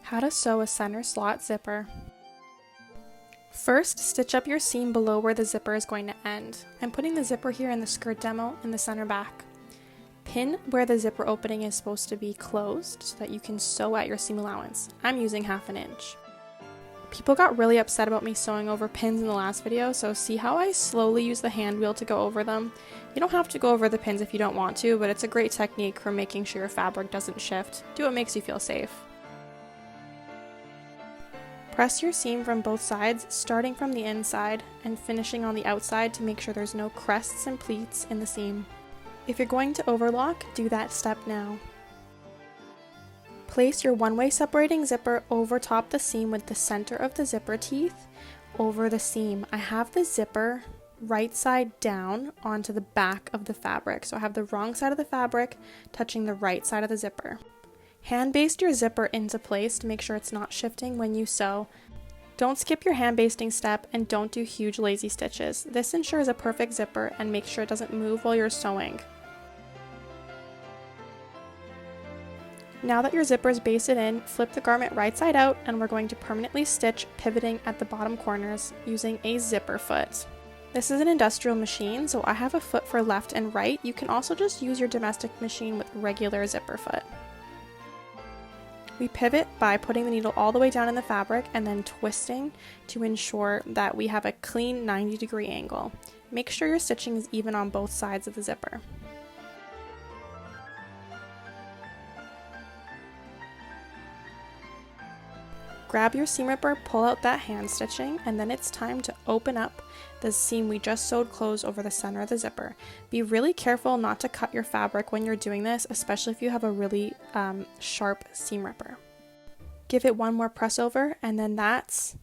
How to sew a center slot zipper. First, stitch up your seam below where the zipper is going to end. I'm putting the zipper here in the skirt demo in the center back. Pin where the zipper opening is supposed to be closed so that you can sew at your seam allowance. I'm using 1/2 inch. People got really upset about me sewing over pins in the last video, so see how I slowly use the hand wheel to go over them? You don't have to go over the pins if you don't want to, but it's a great technique for making sure your fabric doesn't shift. Do what makes you feel safe. Press your seam from both sides, starting from the inside and finishing on the outside to make sure there's no crests and pleats in the seam. If you're going to overlock, do that step now. Place your one-way separating zipper over top the seam with the center of the zipper teeth over the seam. I have the zipper right side down onto the back of the fabric, so I have the wrong side of the fabric touching the right side of the zipper. Hand baste your zipper into place to make sure it's not shifting when you sew. Don't skip your hand basting step and don't do huge lazy stitches. This ensures a perfect zipper and makes sure it doesn't move while you're sewing. Now that your zipper is basted in, flip the garment right side out and we're going to permanently stitch pivoting at the bottom corners using a zipper foot. This is an industrial machine, so I have a foot for left and right. You can also just use your domestic machine with regular zipper foot. We pivot by putting the needle all the way down in the fabric and then twisting to ensure that we have a clean 90-degree angle. Make sure your stitching is even on both sides of the zipper. Grab your seam ripper, pull out that hand stitching, and then it's time to open up the seam we just sewed closed over the center of the zipper. Be really careful not to cut your fabric when you're doing this, especially if you have a really sharp seam ripper. Give it one more press over, and then that's